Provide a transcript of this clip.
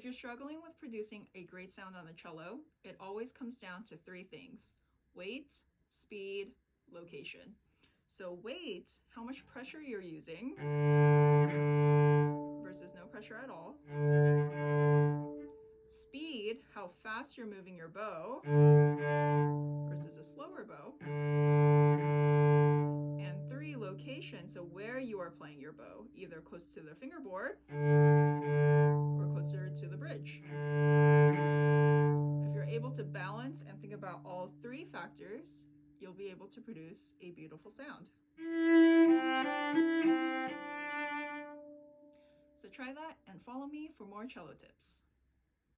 you're struggling with producing a great sound on the cello, it always comes down to three things: weight, speed, location. So weight, how much pressure you're using versus no pressure at all. Speed, how fast you're moving your bow versus a slower bow. And three, location, so where you are playing your bow, either close to the fingerboard or closer to the bridge. If you're able to balance and think about all three factors, you'll be able to produce a beautiful sound. So try that and follow me for more cello tips.